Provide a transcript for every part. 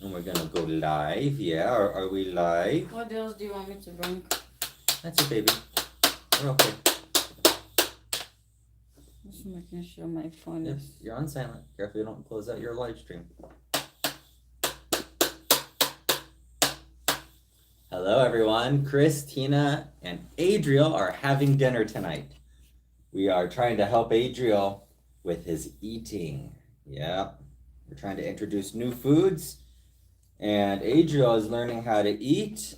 And we're gonna go live. Yeah, are we live? What else do you want me to bring? That's it, baby. We're okay. Just making sure my phone Yep, is. you're on silent. Careful you don't close out your live stream. Hello, everyone. Chris, Tina, and Adriel are having dinner tonight. We are trying to help Adriel with his eating. Yeah, we're trying to introduce new foods, and Adriel is learning how to eat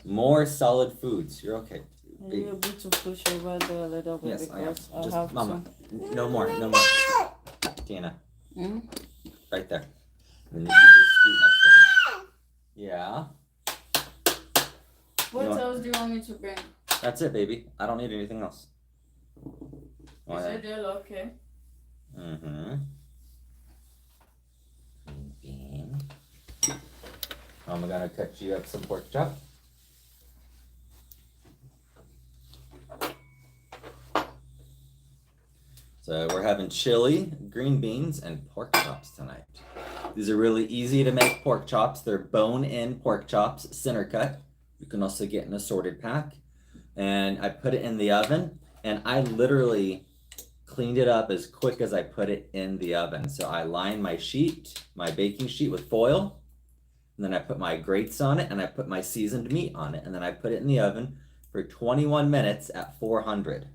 more solid foods. You're okay. Are you able to push over there a little bit? Yes, I am. Because I Just, have Mama, to. no more. Tina, Hmm? right there. And then you just scoot next to him. Yeah, What You want- else do you want me to bring? that's it, baby. I don't need anything else. Oh, Is yeah. it all okay? Mm-hmm. Bean. I'm gonna cut you up some pork chop. So we're having chili, green beans, and pork chops tonight. These are really easy to make pork chops. They're bone-in pork chops, center cut. You can also get an assorted pack. And I put it in the oven, and I literally cleaned it up as quick as I put it in the oven. So I lined my baking sheet with foil, and then I put my grates on it, and I put my seasoned meat on it, and then I put it in the oven for 21 minutes at 400.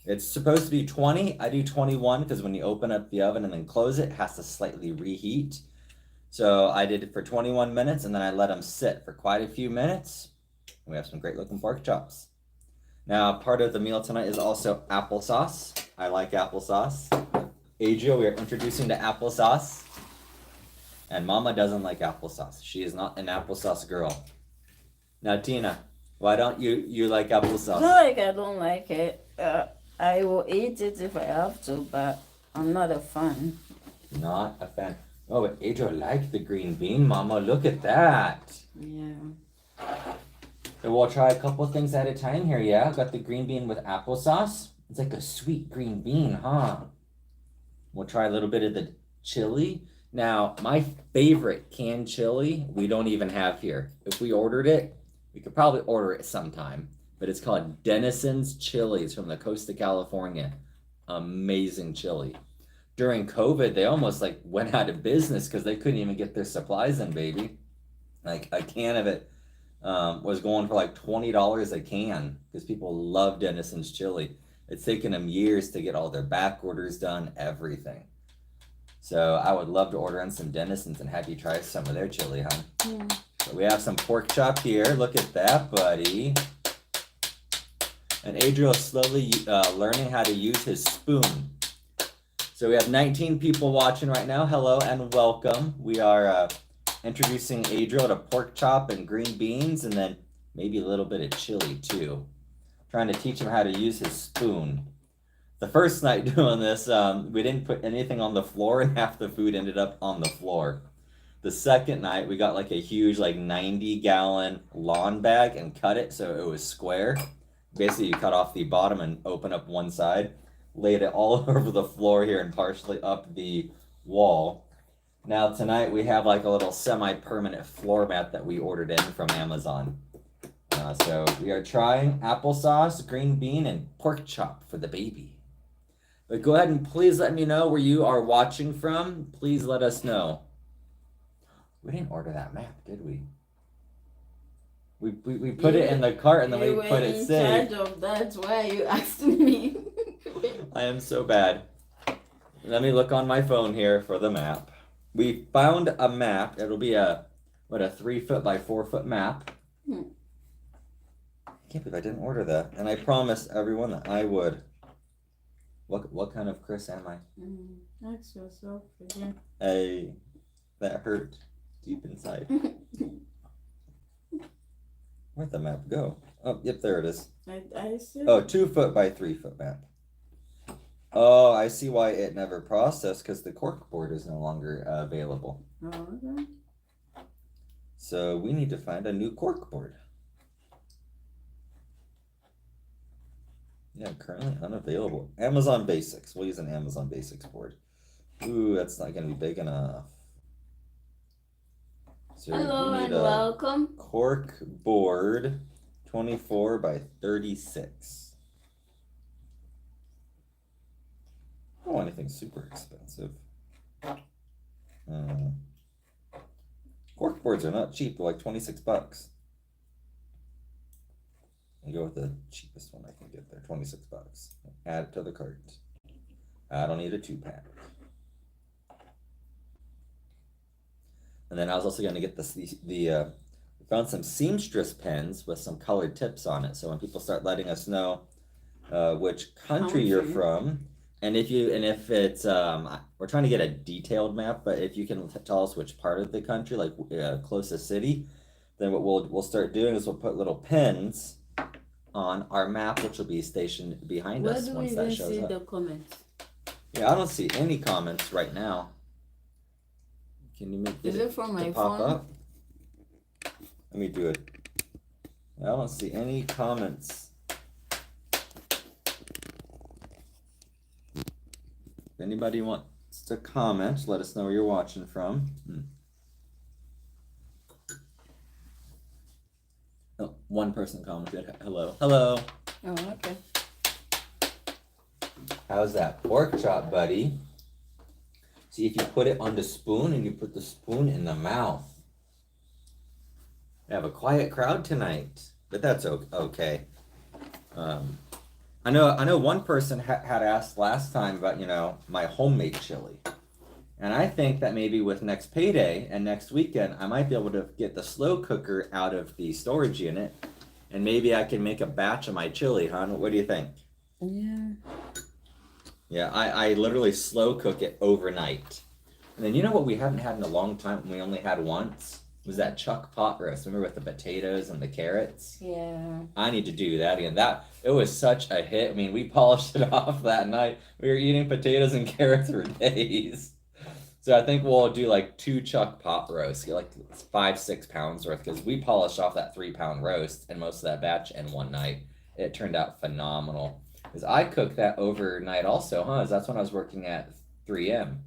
It's supposed to be 20. I do 21 because when you open up the oven and then close it, it has to slightly reheat. So I did it for 21 minutes, and then I let them sit for quite a few minutes. We have some great looking pork chops. Now, part of the meal tonight is also applesauce. I like applesauce. Adriel, we are introducing to applesauce. And Mama doesn't like applesauce. She is not an applesauce girl. Now, Tina, why don't you like applesauce? It's not like I don't like it. I will eat it if I have to, but I'm not a fan. Not a fan. Oh, but Adriel liked the green bean, Mama. Look at that. Yeah. So we'll try a couple things at a time here, yeah? Got the green bean with applesauce. It's like a sweet green bean, huh? We'll try a little bit of the chili. Now, my favorite canned chili, we don't even have here. If we ordered it, we could probably order it sometime. But it's called Denison's Chilies from the coast of California. Amazing chili. During COVID, they almost like went out of business because they couldn't even get their supplies in, baby. Like a can of it was going for like $20 a can because people love Denison's chili. It's taken them years to get all their back orders done, everything. So I would love to order in some Denison's and have you try some of their chili, huh? Yeah. So we have some pork chop here. Look at that, buddy. And Adriel's slowly learning how to use his spoon. So we have 19 people watching right now. Hello and welcome. We are introducing Adriel to pork chop and green beans, and then maybe a little bit of chili too. Trying to teach him how to use his spoon. The first night doing this, we didn't put anything on the floor, and half the food ended up on the floor. The second night, we got like a huge, like 90-gallon lawn bag and cut it so it was square. Basically, you cut off the bottom and open up one side, laid it all over the floor here and partially up the wall. Now tonight we have like a little semi-permanent floor mat that we ordered in from Amazon. So we are trying applesauce, green bean, and pork chop for the baby. But go ahead and please let me know where you are watching from. Please let us know. We didn't order that map, did we? We put it in the cart and then we put it safe. You were in charge of that. Why are you asking me? I am so bad. Let me look on my phone here for the map. We found a map. It'll be a 3-foot by 4-foot map. I can't believe I didn't order that. And I promised everyone that I would. What kind of Chris am I? Ask yourself again. That hurt deep inside. Where'd the map go? Oh, yep, there it is. I see. Oh, 2-foot by 3-foot map. Oh, I see why it never processed, because the cork board is no longer available. Oh, okay. So we need to find a new cork board. Yeah, currently unavailable. Amazon Basics. We'll use an Amazon Basics board. Ooh, that's not going to be big enough. So Hello we and need a welcome. cork board, 24 by 36. I don't want anything super expensive. Cork boards are not cheap. They're like 26 bucks. I'll go with the cheapest one I can get there, 26 bucks. Add it to the cart. I don't need a 2-pack. And then I was also going to get found some seamstress pens with some colored tips on it. So when people start letting us know which country you're from, and if it's we're trying to get a detailed map, but if you can tell us which part of the country, like closest city, then what we'll start doing is we'll put little pins on our map, which will be stationed behind us once that shows up. Where do we even see the comments? Yeah, I don't see any comments right now. Can you make it from my pop phone? up? Let me do it. I don't see any comments. If anybody wants to comment, let us know where you're watching from. Oh, one person commented. Hello. Hello. Oh, okay. How's that pork chop, buddy? See, if you put it on the spoon and you put the spoon in the mouth. We have a quiet crowd tonight, but that's okay. I know one person had asked last time about, my homemade chili. And I think that maybe with next payday and next weekend, I might be able to get the slow cooker out of the storage unit. And maybe I can make a batch of my chili, hon. What do you think? Yeah. Yeah, I literally slow cook it overnight. And then you know what we haven't had in a long time, we only had once? Was that chuck pot roast. Remember with the potatoes and the carrots? Yeah. I need to do that again. It was such a hit. I mean, we polished it off that night. We were eating potatoes and carrots for days. So I think we'll do like 2 chuck pot roasts, like 5-6 pounds worth, because we polished off that 3-pound roast and most of that batch in one night. It turned out phenomenal. Because I cooked that overnight also, huh? That's when I was working at 3M.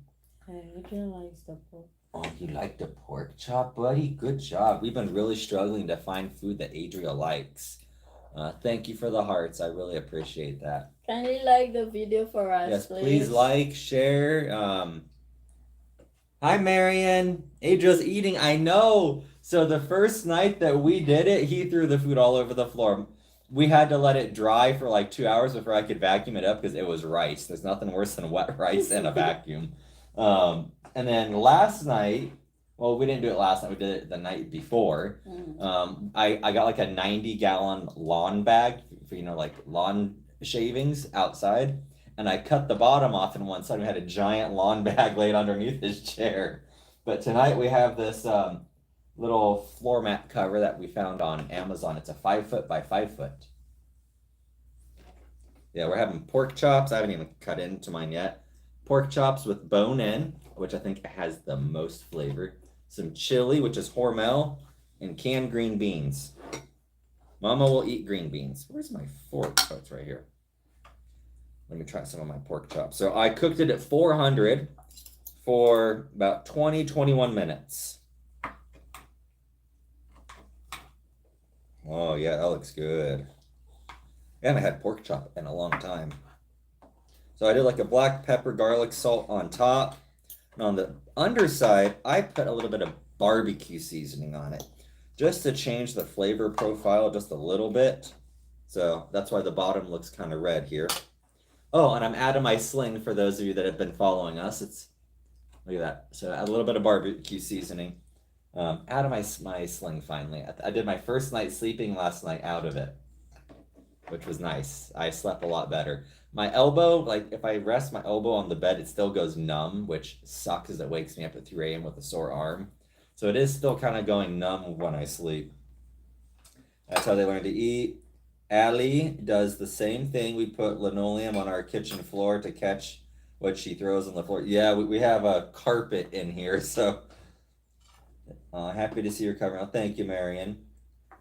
I really like the pork. Oh, you like the pork chop, buddy? Good job. We've been really struggling to find food that Adria likes. Thank you for the hearts. I really appreciate that. Can you like the video for us, Yes, please? please like, share. Hi, Marion. Adria's eating. I know. So the first night that we did it, he threw the food all over the floor. We had to let it dry for like 2 hours before I could vacuum it up because it was rice. There's nothing worse than wet rice in a vacuum. And then last night, well, we didn't do it last night. We did it the night before. I got like a 90-gallon lawn bag for, like lawn shavings outside. And I cut the bottom off in one side. We had a giant lawn bag laid underneath his chair. But tonight we have this little floor mat cover that we found on Amazon. It's a 5-foot by 5-foot. Yeah, we're having pork chops. I haven't even cut into mine yet. Pork chops with bone in, which I think has the most flavor. Some chili, which is Hormel, and canned green beans. Mama will eat green beans. Where's my fork? Oh, it's right here. Let me try some of my pork chops. So I cooked it at 400 for about 21 minutes. Oh, yeah, that looks good. I haven't had pork chop in a long time. So I did like a black pepper, garlic, salt on top. And on the underside, I put a little bit of barbecue seasoning on it just to change the flavor profile just a little bit. So that's why the bottom looks kind of red here. Oh, and I'm adding my sling for those of you that have been following us. Look at that. So add a little bit of barbecue seasoning. Out of my sling finally. I did my first night sleeping last night out of it, which was nice. I slept a lot better. My elbow, like if I rest my elbow on the bed, it still goes numb, which sucks as it wakes me up at 3 a.m. with a sore arm. So it is still kind of going numb when I sleep. That's how they learn to eat. Allie does the same thing. We put linoleum on our kitchen floor to catch what she throws on the floor. Yeah, we have a carpet in here, so happy to see her covering out. Thank you, Marion.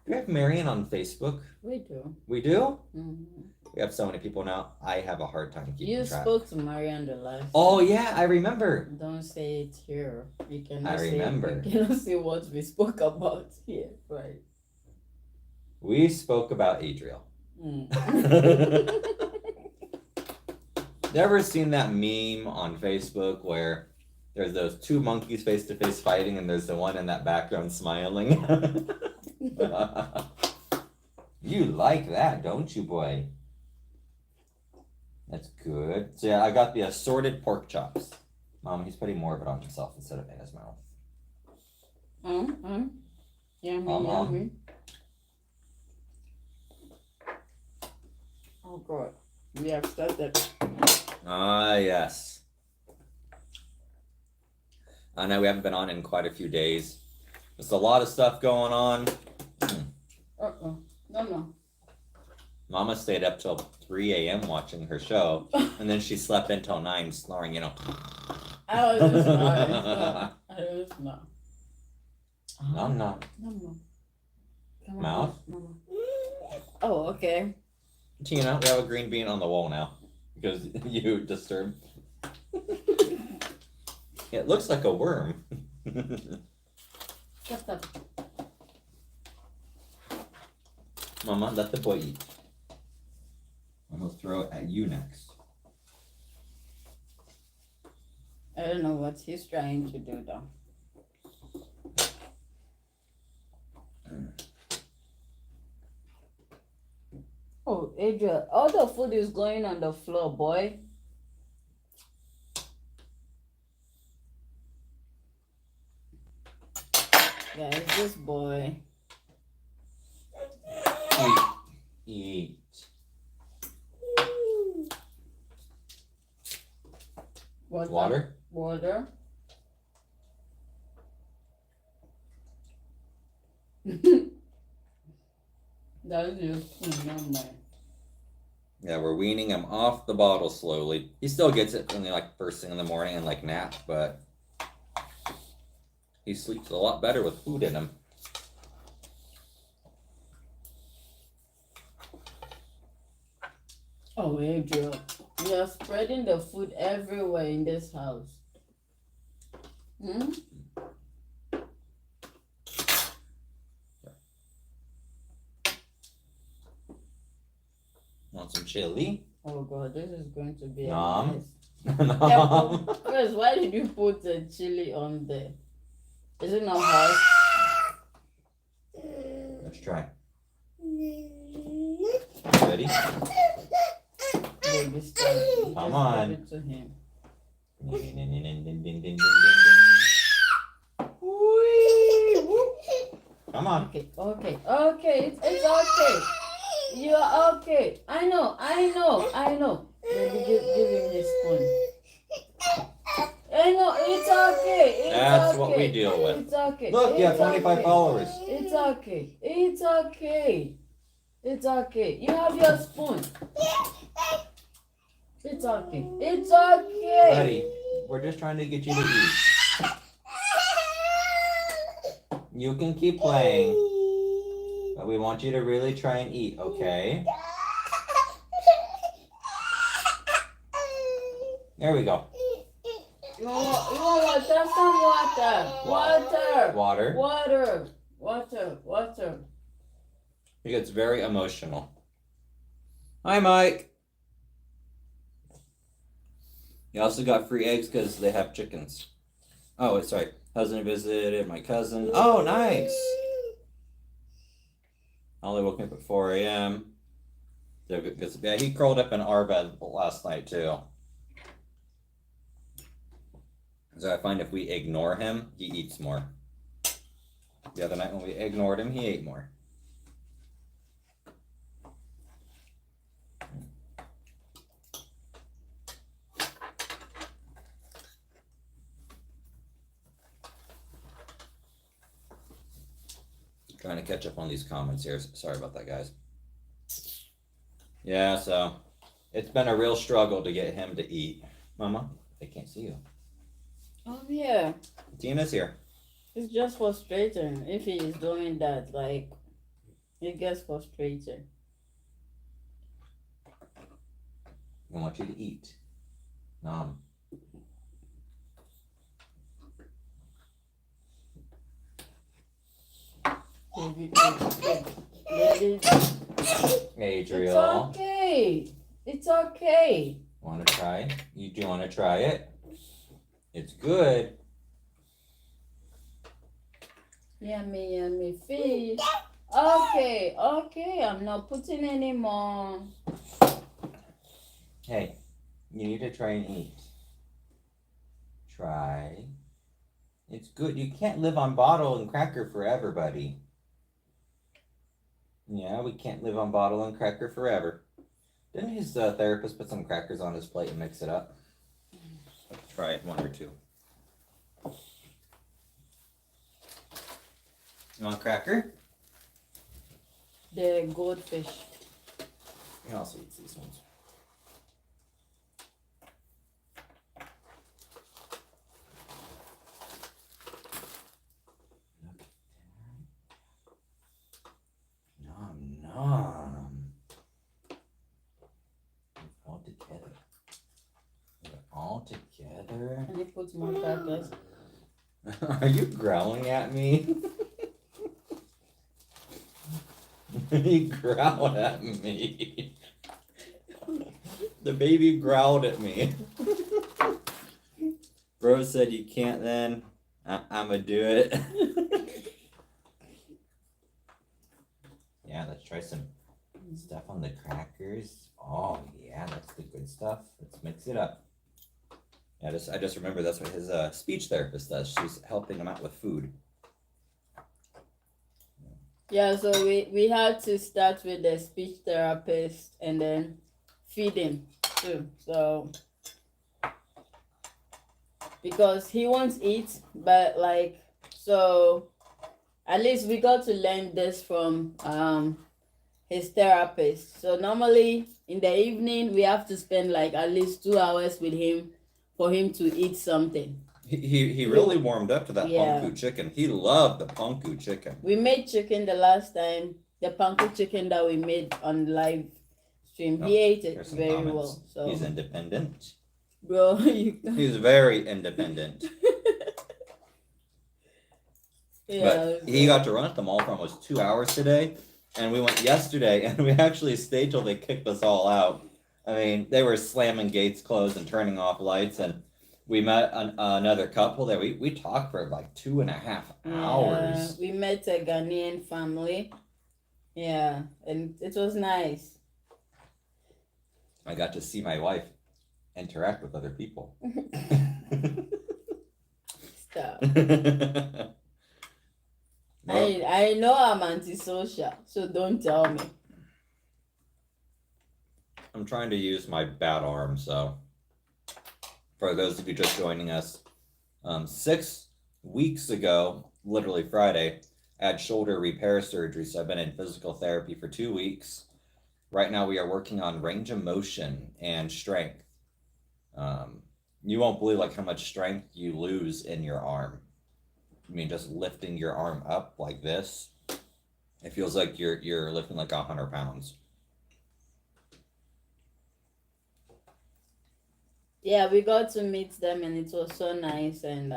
Do we have Marion on Facebook? We do. We do? Mm-hmm. We have so many people now. I have a hard time keeping You track. spoke to Marianne the last Oh time. yeah, I remember. Don't say it here. You cannot I remember. Say, you cannot say what we spoke about here, right? We spoke about Adriel. Mm. You ever seen that meme on Facebook where there's those two monkeys face to face fighting and there's the one in that background smiling? You like that, don't you, boy? That's good. So yeah, I got the assorted pork chops. Mom, he's putting more of it on himself instead of in his mouth. Yummy, yummy. Oh God, we have started. Ah, yes. I know we haven't been on in quite a few days. There's a lot of stuff going on. No. Mama stayed up till 3 a.m. watching her show, and then she slept until 9 snoring, you know. I was just not. Nom nom. Come on, Mouth? Mama. Oh, okay. Tina, we have a green bean on the wall now because you disturbed. It looks like a worm. Shut up. Mama, let the boy eat. I'm gonna throw it at you next. I don't know what he's trying to do though. Oh, Adriel, all the food is going on the floor, boy. Yeah, it's this boy. Eat. Water? Water. That is just number. Yeah, we're weaning him off the bottle slowly. He still gets it when they like first thing in the morning and like naps, but he sleeps a lot better with food in him. Oh, Adriel, you're spreading the food everywhere in this house. Hmm? Want some chili? Oh God, this is going to be Nom. a mess. Chris, why did you put the chili on there? Is it not hot? Let's try. Ready? Baby, stop. Come on. Give it to him. Come on. Okay. It's okay. You are okay. I know. Baby, give him his spoon. I know, it's okay. That's okay. what we deal with. It's okay. Look, you have 25 followers. It's okay. It's okay. You have your spoon. It's okay. Buddy, we're just trying to get you to eat. You can keep playing, but we want you to really try and eat, okay? There we go. You want some water. He gets very emotional. Hi, Mike. You also got free eggs because they have chickens. Oh, sorry. Cousin visited my cousin. Oh, nice. Ollie woke me up at 4 a.m. Yeah, he curled up in our bed last night, too. So I find if we ignore him, he eats more. The other night when we ignored him, he ate more. Trying to catch up on these comments here. Sorry about that, guys. Yeah, so it's been a real struggle to get him to eat. Mama, they can't see you. Oh yeah. Tina's here. It's just frustrating if he is doing that. Like, it gets frustrating. I want you to eat. Nom. Baby, baby. It's Adriel, okay. It's okay. want to try? You do want to try it? It's good. Yummy, yummy fish. Okay, okay. I'm not putting any more. Hey, you need to try and eat. Try. It's good. You can't live on bottle and cracker forever, buddy. Yeah, we can't live on bottle and cracker forever. Didn't his therapist put some crackers on his plate and mix it up? Let's try it, one or two. You want a cracker? The goldfish. He also eats these ones. Nom nom. All together. They're all together. And he puts more crackers. Are you growling at me? He growled at me. The baby growled at me. Bro said you can't then. I'ma do it. Yeah, let's try some stuff on the crackers. Oh yeah, that's the good stuff. Let's mix it up. Yeah, I just remember that's what his speech therapist does. She's helping him out with food. Yeah, so we had to start with the speech therapist and then feed him too. So because he won't eat, but like, so at least we got to learn this from his therapist. So normally in the evening we have to spend like at least 2 hours with him for him to eat something. He really warmed up to that Yeah. punku chicken. He loved the punku chicken. We made chicken the last time, the panko chicken that we made on live stream. Oh, He ate it There's some very comments. well. So He's independent. bro, you He's very independent. yeah. But he got to run at the mall for almost 2 hours today, and we went yesterday, and we actually stayed till they kicked us all out. I mean, they were slamming gates closed and turning off lights, and we met another couple there. We talked for like 2.5 hours. Yeah, we met a Ghanaian family. Yeah, and it was nice. I got to see my wife interact with other people. Stop. Well, I know I'm antisocial, so don't tell me. I'm trying to use my bad arm, so for those of you just joining us, 6 weeks ago, literally Friday, I had shoulder repair surgery, so I've been in physical therapy for 2 weeks. Right now we are working on range of motion and strength. You won't believe like how much strength you lose in your arm. I mean, just lifting your arm up like this, it feels like you're lifting like 100 pounds. Yeah, we got to meet them and it was so nice and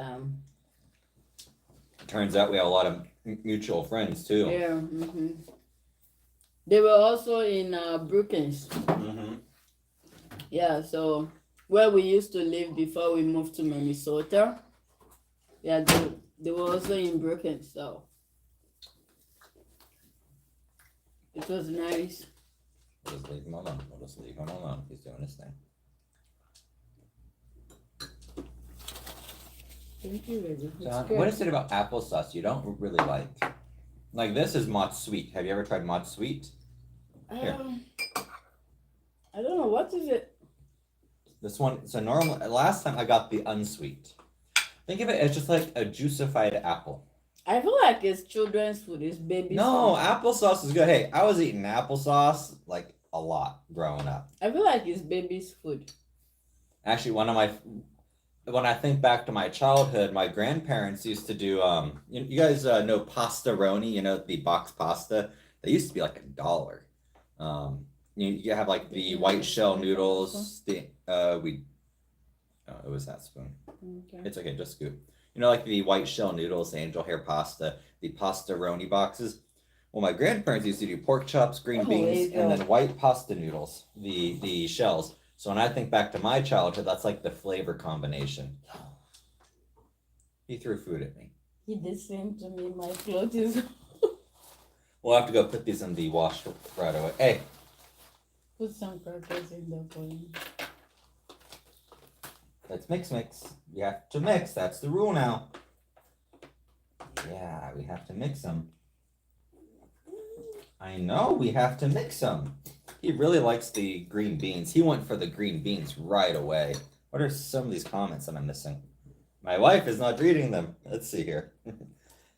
Turns out we have a lot of mutual friends too. yeah. They were also in Brookings. Mm-hmm. Yeah, so where we used to live before we moved to Minnesota. Yeah, they were also in Brookings, so it was nice. We'll just leave him alone. We'll just leave him alone. He's doing his thing. Thank you, baby. John, what is it about applesauce you don't really like? Like this is mod sweet. Have you ever tried mod sweet? Here. I don't know, what is it? This one, so normal. Last time I got the unsweet. Think of it as just like a juicified apple. I feel like it's children's food. It's baby No, food. applesauce is good. Hey, I was eating applesauce like a lot growing up. I feel like it's baby's food. Actually, when I think back to my childhood, my grandparents used to do you guys know pastaroni, you know, the box pasta. They used to be like $1. you have like the white shell noodles. It was that spoon. Okay. It's okay, just scoop. You know, like the white shell noodles, the angel hair pasta, the pastaroni boxes. Well, my grandparents used to do pork chops, green beans, and then white pasta noodles, the shells. So when I think back to my childhood, that's like the flavor combination. He threw food at me. He did the same to me. My clothes is. We'll have to go put these in the wash right away. Hey. Put some crackers in there for you. Let's mix. We have to mix. That's the rule now. Yeah, we have to mix them. I know, we have to mix them. He really likes the green beans. He went for the green beans right away. What are some of these comments that I'm missing? My wife is not reading them. Let's see here. I'm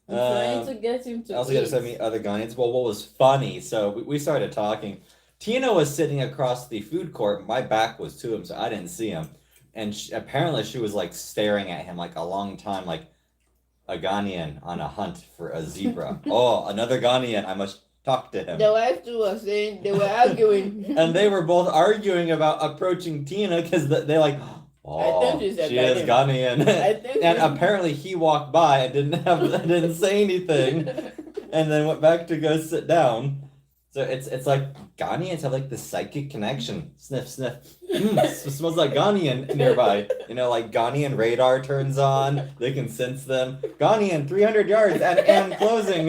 trying to get him to also got to send me other Ghanaians. Well, what was funny, so we started talking. Tina was sitting across the food court. My back was to him, so I didn't see him. And apparently she was like staring at him like a long time, like a Ghanaian on a hunt for a zebra. Oh, another Ghanaian. I must talk to him. The wife too was saying they were arguing. And they were both arguing about approaching Tina because they like, oh, I think she is Ghanaian. And apparently he walked by and didn't say anything, and then went back to go sit down. So it's like Ghanaians have like this psychic connection. Sniff, sniff. Smells like Ghanaian nearby. You know, like Ghanaian radar turns on. They can sense them. Ghanaian 300 yards and closing.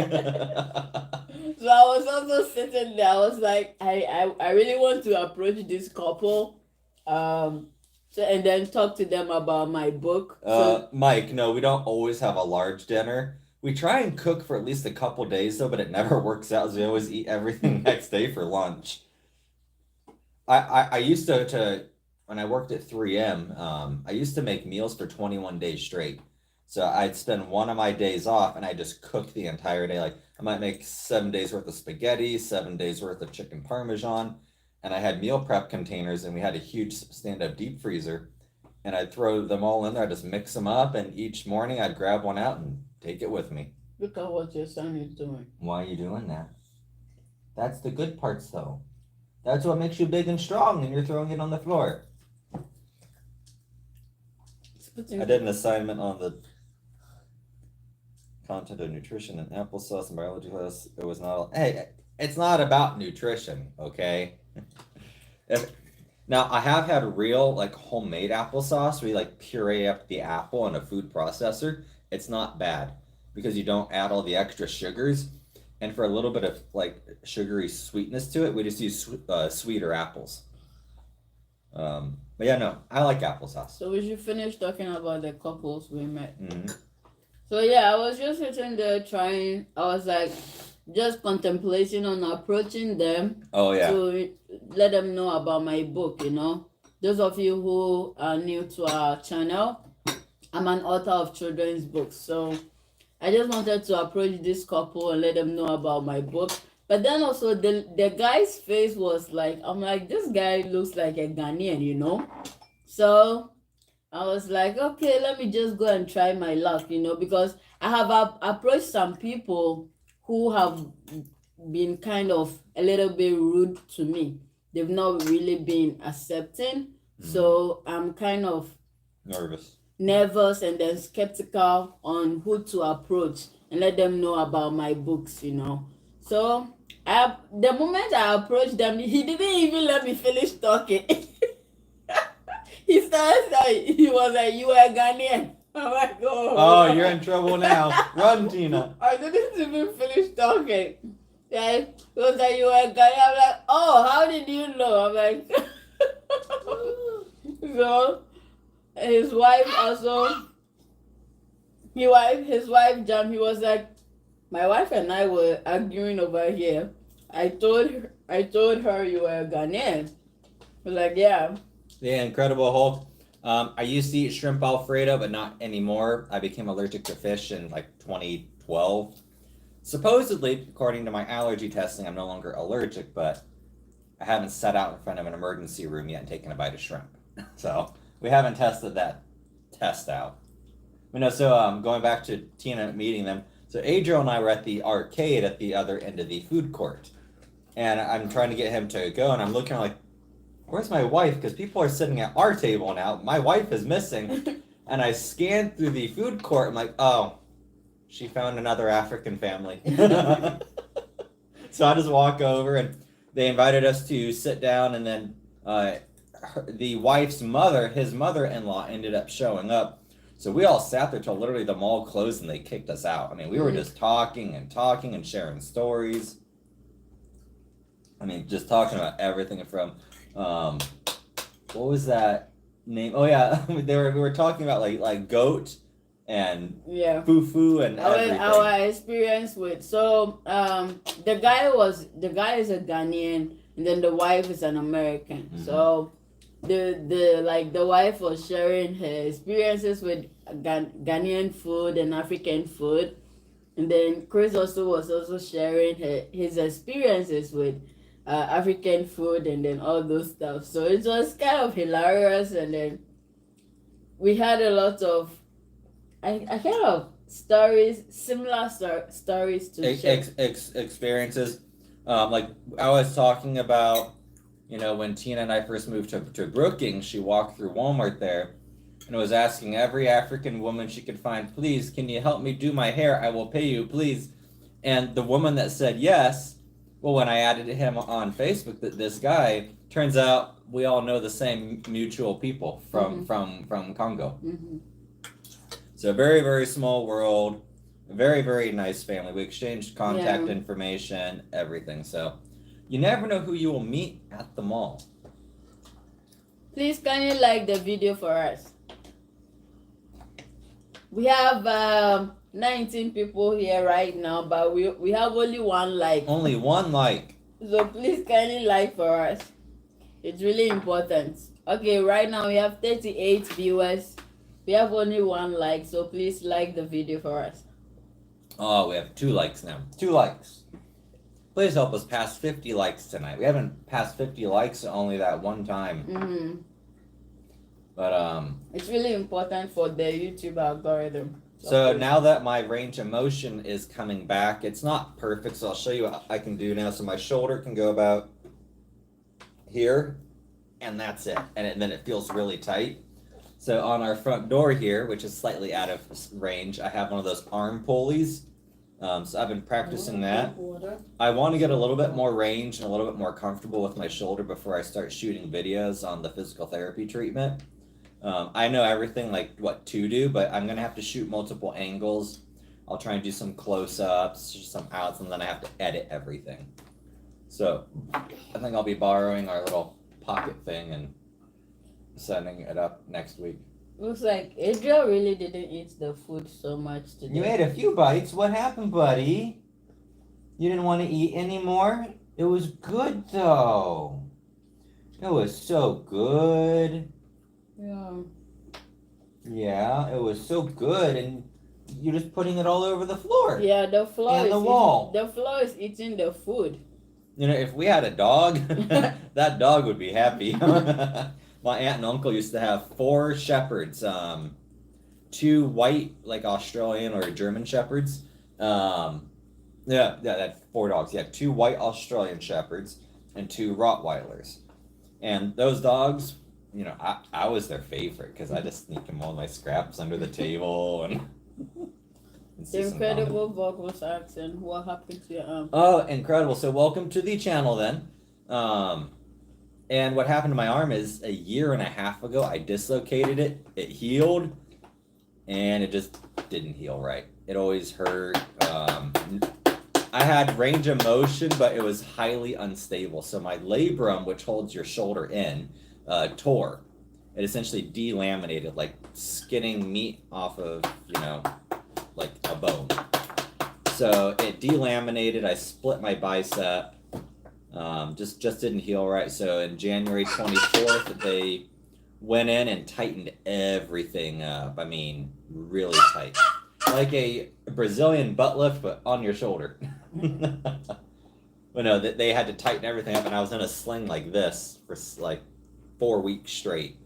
So I was also sitting there. I was like, I really want to approach this couple, and then talk to them about my book. Mike, no, we don't always have a large dinner. We try and cook for at least a couple days though, but it never works out. So we always eat everything next day for lunch. I used to when I worked at 3M, I used to make meals for 21 days straight. So I'd spend one of my days off and I just cook the entire day. Like I might make 7 days worth of spaghetti, 7 days worth of chicken parmesan, and I had meal prep containers and we had a huge stand-up deep freezer, and I'd throw them all in there. I'd just mix them up, and each morning I'd grab one out and take it with me. Look at what your son is doing. Why are you doing that? That's the good parts though. That's what makes you big and strong, and you're throwing it on the floor. I did an assignment on the content of nutrition and applesauce and biology class. It was not. Hey, it's not about nutrition, okay? Now I have had real like homemade applesauce where you like puree up the apple in a food processor. It's not bad because you don't add all the extra sugars, and for a little bit of like sugary sweetness to it, we just use sweeter apples. But yeah, no, I like applesauce. So we should finish talking about the couples we met. Mm-hmm. So yeah, I was just sitting there trying. I was like, just contemplating on approaching them. Oh yeah. To let them know about my book. You know, those of you who are new to our channel, I'm an author of children's books. So I just wanted to approach this couple and let them know about my book. But then also the guy's face was like, I'm like, this guy looks like a Ghanaian, you know? So I was like, okay, let me just go and try my luck, you know, because I have approached some people who have been kind of a little bit rude to me. They've not really been accepting. So I'm kind of nervous and then skeptical on who to approach and let them know about my books, you know. So the moment I approached them, he didn't even let me finish talking. He was like, you are Ghanaian. I'm like, oh, you're in trouble now. Run, Tina. I didn't even finish talking. Yeah, he was like, you are Ghanaian. I'm like, oh, how did you know? I'm like, so his wife also, his wife jumped. He was like, my wife and I were arguing over here. I told her you were Ghanaian. I was like, yeah. Yeah, Incredible Hulk. I used to eat shrimp Alfredo, but not anymore. I became allergic to fish in like 2012. Supposedly, according to my allergy testing, I'm no longer allergic, but I haven't sat out in front of an emergency room yet and taken a bite of shrimp. So we haven't tested that test out. You know, so going back to Tina meeting them. So Adriel and I were at the arcade at the other end of the food court. and I'm trying to get him to go, and I'm looking like, where's my wife? Because people are sitting at our table now. My wife is missing. And I scanned through the food court. I'm like, oh, she found another African family. So I just walk over, and they invited us to sit down, and then the wife's mother, his mother-in-law, ended up showing up. So we all sat there till literally the mall closed and they kicked us out. I mean, we were just talking and sharing stories. I mean, just talking about everything from, what was that name? Oh yeah, we were talking about like goat and fufu and everything. Our experience with the guy is a Ghanaian, and then the wife is an American. Mm-hmm. So the wife was sharing her experiences with Ghanaian food and African food, and then Chris was also sharing his experiences with African food and then all those stuff. So it was kind of hilarious, and then we had a lot of I kind of similar stories to share. Experiences. Like I was talking about, when Tina and I first moved to Brookings, she walked through Walmart there and was asking every African woman she could find, please, can you help me do my hair? I will pay you, please. And the woman that said yes, well, when I added him on Facebook, that this guy, turns out we all know the same mutual people from Congo. Mm-hmm. So a very, very small world, very, very nice family. We exchanged contact information, everything. So you never know who you will meet at the mall. Please, can you like the video for us? We have 19 people here right now, but we have only one like. Only one like. So please, can you like for us? It's really important. Okay, right now we have 38 viewers. We have only one like, so please like the video for us. Oh, we have 2 likes now. 2 likes. Please help us pass 50 likes tonight. We haven't passed 50 likes only that one time. Mm-hmm. But it's really important for the YouTube algorithm. So now that my range of motion is coming back, it's not perfect, so I'll show you what I can do now. So my shoulder can go about here, and that's it. And then it feels really tight. So on our front door here, which is slightly out of range, I have one of those arm pulleys. So I've been practicing that. I want to get a little bit more range and a little bit more comfortable with my shoulder before I start shooting videos on the physical therapy treatment. I know everything like what to do, but I'm going to have to shoot multiple angles. I'll try and do some close-ups, some outs, and then I have to edit everything. So I think I'll be borrowing our little pocket thing and sending it up next week. Looks like Adriel really didn't eat the food so much today. You ate a few bites. What happened, buddy? You didn't want to eat anymore? It was good, though. It was so good. Yeah, it was so good, and you're just putting it all over the floor. Yeah, the floor and the wall. The floor is eating the food. If we had a dog, that dog would be happy. My aunt and uncle used to have 4 shepherds, 2 white, like Australian or German shepherds. That's 4 dogs. Yeah, 2 white Australian shepherds and 2 Rottweilers. And those dogs, I was their favorite because I just sneak them all my scraps under the table and incredible vocals accent. What happened to your arm? Oh, incredible. So welcome to the channel then. And what happened to my arm is 1.5 years ago, I dislocated it. It healed, and it just didn't heal right. It always hurt. I had range of motion, but it was highly unstable. So my labrum, which holds your shoulder in, tore. It essentially delaminated, like skinning meat off of, like a bone. So it delaminated. I split my bicep. Just didn't heal right. So in January 24th, they went in and tightened everything up. I mean, really tight. Like a Brazilian butt lift, but on your shoulder. But no, they had to tighten everything up, and I was in a sling like this for like 4 weeks straight.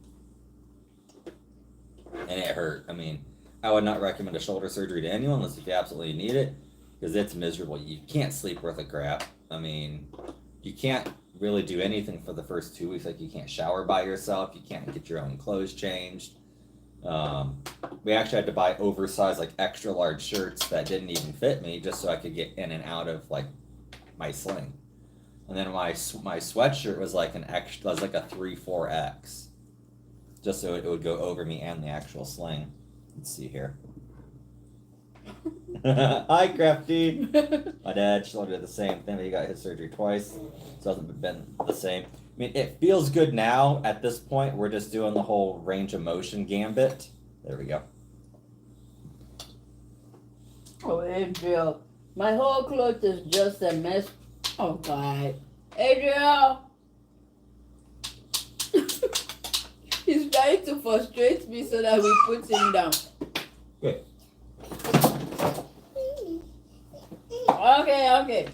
And it hurt. I mean, I would not recommend a shoulder surgery to anyone unless if you absolutely need it, because it's miserable. You can't sleep worth a crap. I mean, you can't really do anything for the first 2 weeks. Like you can't shower by yourself. You can't get your own clothes changed. We actually had to buy oversized, like extra large shirts that didn't even fit me, just so I could get in and out of like my sling. And then my sweatshirt was like a 3-4X, just so it would go over me and the actual sling. Let's see here. Hi, Crafty. My dad did the same thing, but he got his surgery twice, so it hasn't been the same. I mean, it feels good now. At this point, we're just doing the whole range of motion gambit. There we go. Oh, Adriel, my whole clothes is just a mess. Oh God, Adriel. He's trying to frustrate me so that we put him down. Good. Okay.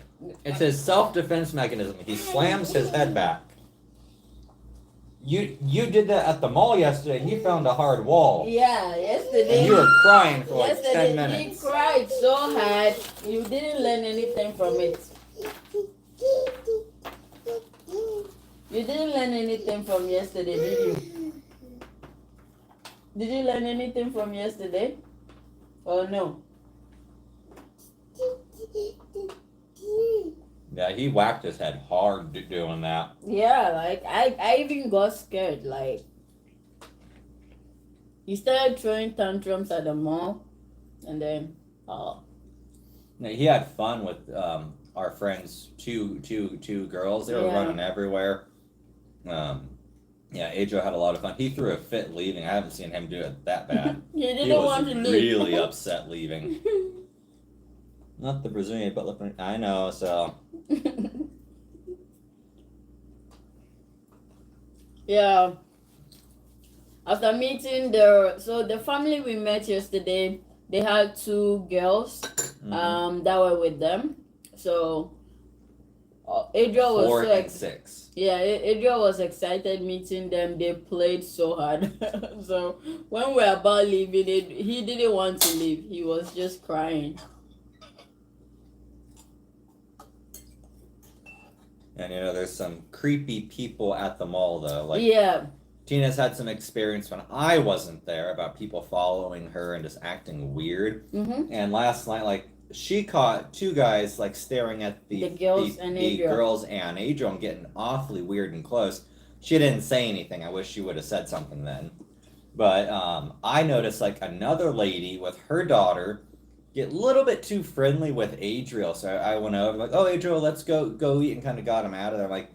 It's his self-defense mechanism. He slams his head back. You did that at the mall yesterday. He found a hard wall. Yeah, yesterday. And you were crying for like 10 Yesterday minutes. he cried so hard. You didn't learn anything from it. You didn't learn anything from yesterday, did you? Did you learn anything from yesterday? Oh no. Yeah, he whacked his head hard doing that. Yeah, like I even got scared. Like he started throwing tantrums at the mall, and then Yeah, he had fun with our friends, two girls. They were running everywhere. Yeah, Adriel had a lot of fun. He threw a fit leaving. I haven't seen him do it that bad. he didn't He was want to leave. really upset leaving. Not the Brazilian, but I know. So yeah. After meeting the family we met yesterday, they had 2 girls that were with them. So Adriel was 4 and 6. Yeah, Adriel was excited meeting them. They played so hard. So when we were about leaving, he didn't want to leave. He was just crying. And there's some creepy people at the mall though. Like Yeah. Tina's had some experience when I wasn't there about people following her and just acting weird. And last night, like she caught 2 guys like staring at the girls and Adriel. Girls and Adriel and getting awfully weird and close. She didn't say anything. I wish she would have said something then. But I noticed like another lady with her daughter get a little bit too friendly with Adriel. So I went over like, oh Adriel, let's go eat, and kind of got him out of there. I'm like,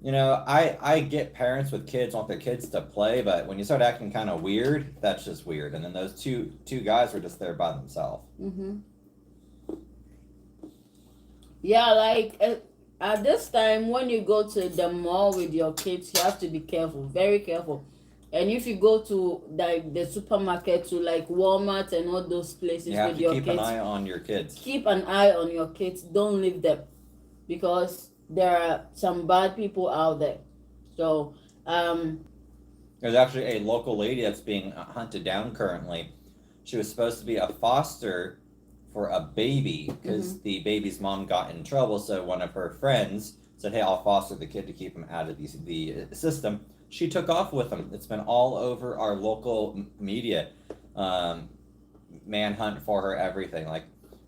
I get parents with kids want their kids to play, but when you start acting kind of weird, that's just weird. And then those two guys were just there by themselves. Yeah, like at this time when you go to the mall with your kids, you have to be careful, very careful. And if you go to like the supermarket, to like Walmart and all those places with your kids, keep an eye on your kids. Keep an eye on your kids. Don't leave them, because there are some bad people out there. So there's actually a local lady that's being hunted down currently. She was supposed to be a foster for a baby because the baby's mom got in trouble. So one of her friends said, "Hey, I'll foster the kid to keep him out of the system." She took off with him. It's been all over our local media. Manhunt for her, everything. Like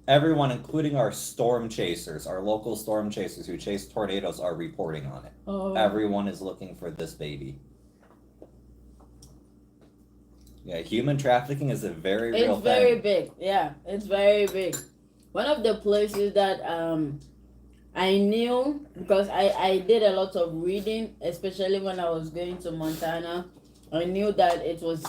everyone, including our storm chasers, our local storm chasers who chase tornadoes, are reporting on it. Everyone is looking for this baby. Yeah, human trafficking is a very real thing. It's very big. Yeah, it's very big. One of the places that I knew, because I did a lot of reading, especially when I was going to Montana, I knew that it was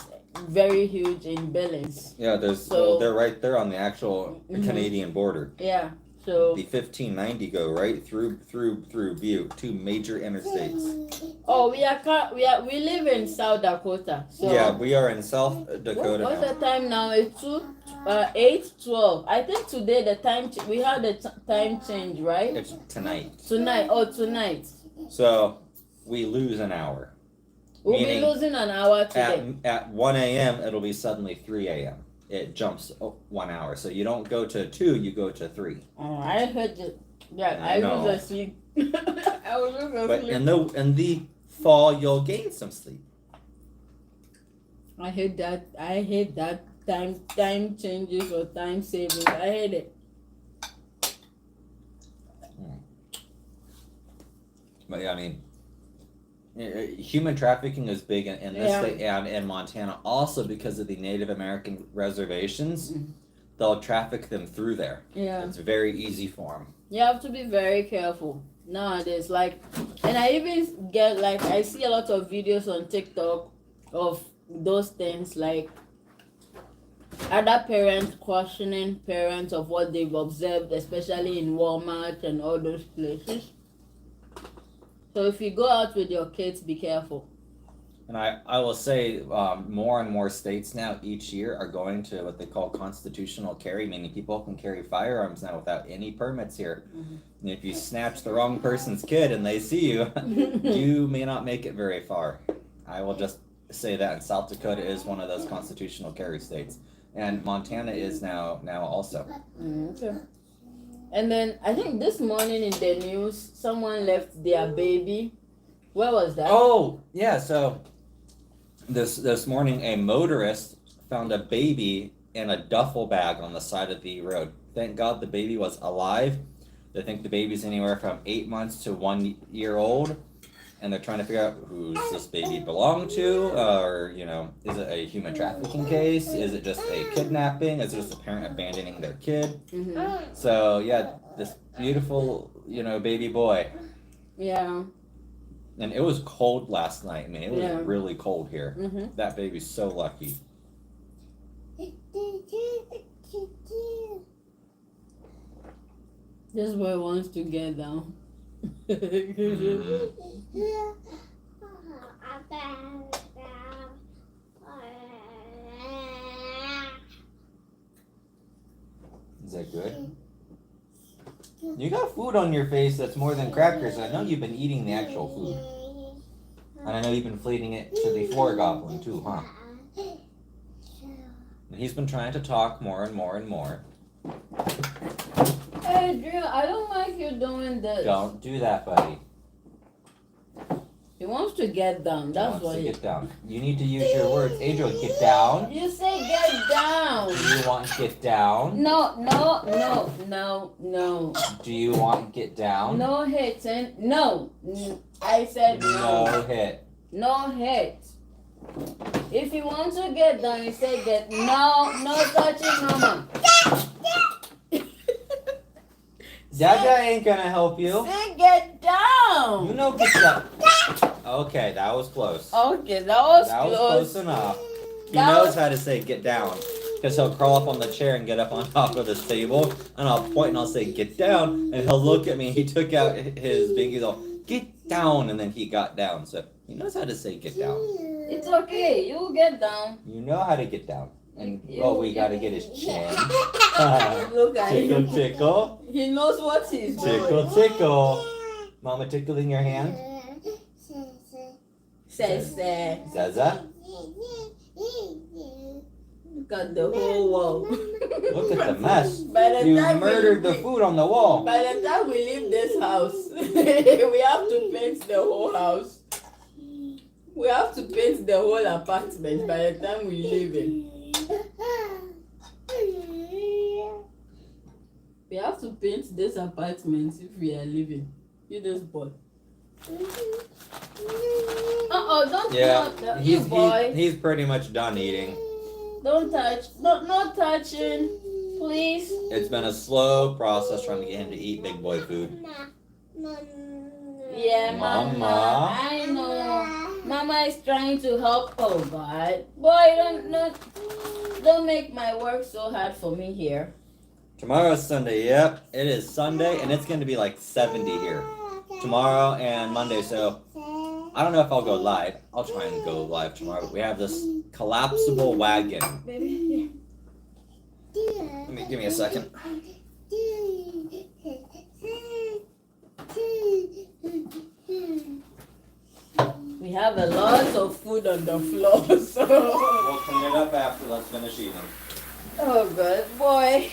very huge in Billings. Yeah, they're right there on the actual Canadian border. Yeah, so the 1590 go right through Butte, 2 major interstates. Oh, we live in South Dakota. So yeah, we are in South Dakota. What's the time now? It's 8:12. I think today the time we had the time change, right? It's tonight. Tonight. Oh, tonight. So we lose an hour. We'll be losing an hour today. At 1 a.m. it'll be suddenly 3 a.m. it jumps 1 hour. So you don't go to 2, you go to 3. Oh, I heard it. Yeah, I know. was asleep. I was asleep. But in the fall, you'll gain some sleep. I hate that. I hate that time changes or time savings. I hate it. But yeah, I mean, human trafficking is big in this state and in Montana, also because of the Native American reservations. They'll traffic them through there. Yeah. It's very easy for them. You have to be very careful nowadays. Like, and I even get like, I see a lot of videos on TikTok of those things, like other parents questioning parents of what they've observed, especially in Walmart and all those places. So if you go out with your kids, be careful. And I will say more and more states now each year are going to what they call constitutional carry, meaning people can carry firearms now without any permits here. And if you snatch the wrong person's kid and they see you, you may not make it very far. I will just say that. And South Dakota is one of those constitutional carry states. And Montana is now also. Okay. And then I think this morning in the news, someone left their baby. Where was that? Oh, yeah. So this morning, a motorist found a baby in a duffel bag on the side of the road. Thank God the baby was alive. They think the baby's anywhere from 8 months to 1 year old. And they're trying to figure out who's this baby belong to, or, you know, is it a human trafficking case? Is it just a kidnapping? Is it just a parent abandoning their kid? So, yeah, this beautiful, you know, baby boy. Yeah. And it was cold last night. I mean, it was really cold here. That baby's so lucky. This boy wants to get down. Is that good? You got food on your face that's more than crackers. I know you've been eating the actual food. And I know you've been feeding it to the floor goblin too, huh? And he's been trying to talk more and more and more. Hey, Drew, I don't like you doing this. Don't do that, buddy. He wants to get down. That's why. Get down. You need to use your words. Adriel, get down. You say get down. Do you want to get down? No. Do you want to get down? No hitting. No. I said no. No hit. No hit. If you want to get down, you say get. No touching mama. Dada ain't gonna help you. Say get down. You know get down. Okay, that was close. Okay, that was close enough. He knows how to say get down. Because he'll crawl up on the chair and get up on top of this table. And I'll point and I'll say get down. And he'll look at me. He took out his binky. He'll get down. And then he got down. So he knows how to say get down. It's okay. You'll get down. You know how to get down. And we gotta get his chin. Look at him. Tickle, tickle. He knows what he's doing. Tickle, tickle. Mama tickling your hand? Say. Zaza? Look at the whole wall. Look at the mess. By the You time murdered the food on the wall. By the time we leave this house, we have to paint the whole house. We have to paint the whole apartment by the time we leave it. We have to paint this apartment if we are leaving. You this boy. Don't touch. You boy. He's pretty much done eating. Don't touch. No touching. Please. It's been a slow process trying to get him to eat big boy food. Yeah, Mama. I know. Mama is trying to help. Oh God. Boy, don't make my work so hard for me here. Tomorrow's Sunday. Yep, it is Sunday, and it's going to be like 70 here. Tomorrow and Monday, so I don't know if I'll go live. I'll try and go live tomorrow. But we have this collapsible wagon. Give me a second. We have a lot of food on the floor, so We'll clean it up after. Let's finish eating. Oh, good boy.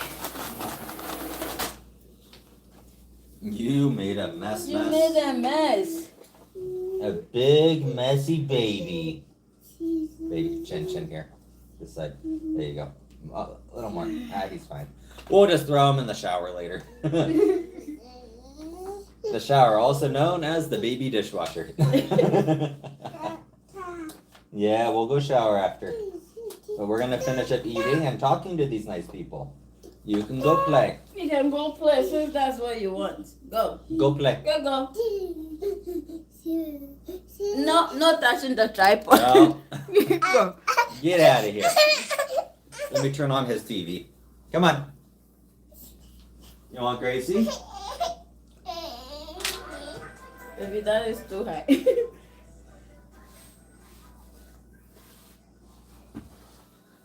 You made a mess. You made a mess. A big messy baby. Baby, chin here. This side. There you go. A little more. He's fine. We'll just throw him in the shower later. The shower, also known as the baby dishwasher. Yeah, we'll go shower after. But we're gonna finish up eating and talking to these nice people. You can go play. You can go play if that's what you want. Go. Go play. Go. No, not touching the tripod. No. Go. Get out of here. Let me turn on his TV. Come on. You want Gracie? Baby, that is too high.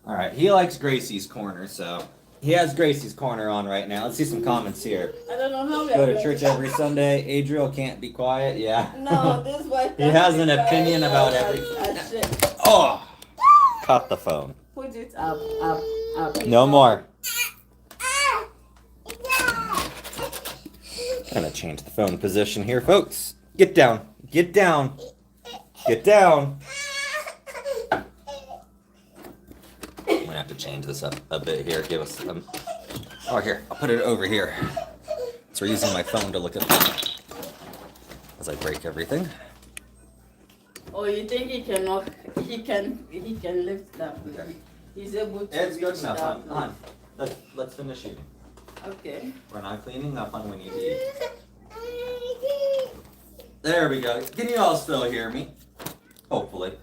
All right, he likes Gracie's corner, so he has Gracie's corner on right now. Let's see some comments here. I don't know how we Go are to going. church every Sunday. Adriel can't be quiet. Yeah. No, this wife. He has an opinion about everything. Oh, caught the phone. Put it up. No more. I'm gonna change the phone position here, folks. Get down. Get down. Get down. I'm gonna have to change this up a bit here. Give us some. Oh, here. I'll put it over here. So we're using my phone to look at as I break everything. Oh, you think he cannot? He can lift that. Okay. He's able to. It's good reach enough. that. On. Let's finish eating. Okay. We're not cleaning up on when you eat. There we go. Can you all still hear me? Hopefully.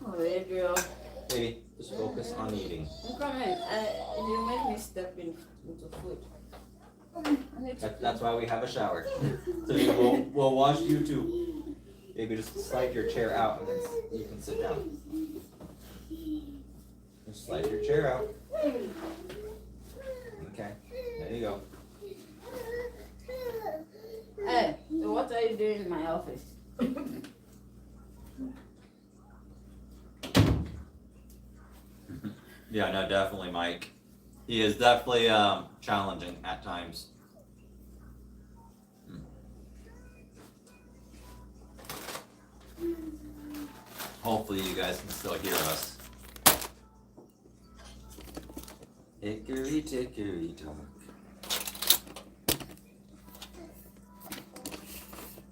Oh, Adriel. Baby, just focus on eating. Come in. You make me step into food. That's why we have a shower. So we'll wash you too. Baby, just slide your chair out and then you can sit down. Just slide your chair out. Okay, there you go. Hey, so what are you doing in my office? Yeah, no, definitely, Mike. He is definitely challenging at times. Hopefully you guys can still hear us. Hickory dickory dock.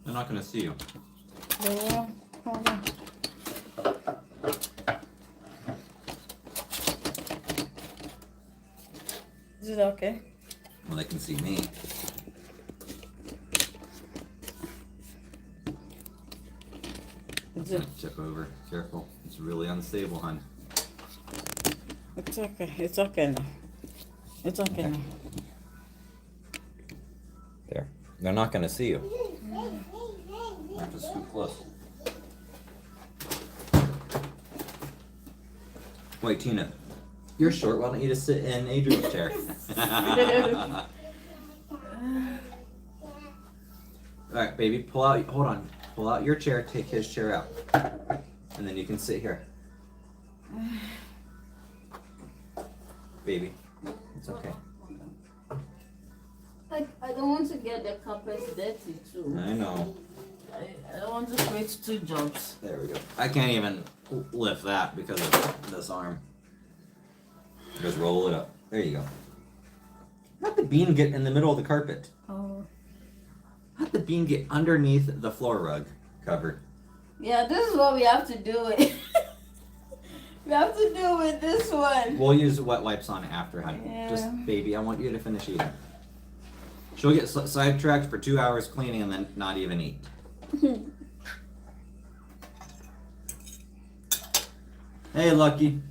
They're not gonna see you. Yeah, hold on. Is it okay? Well, they can see me. Is it? Tip over. Careful. It's really unstable, hon. It's okay. It's okay now. It's okay now. There. They're not gonna see you. They're just too close. Wait, Tina. You're short. Why don't you just sit in Adriel's chair? All right, baby. Pull out. Hold on. Pull out your chair. Take his chair out, and then you can sit here. Baby, it's okay. I don't want to get the carpets dirty too. I know. I don't want to create two jobs. There we go. I can't even lift that because of this arm. Just roll it up. There you go. How'd the bean get in the middle of the carpet? Oh. How'd the bean get underneath the floor rug cover? Yeah, this is what we have to do with. We have to do with this one. We'll use wet wipes on it after, honey. Yeah. Just, baby, I want you to finish eating. She'll get sidetracked for 2 hours cleaning and then not even eat. Hey, Lucky.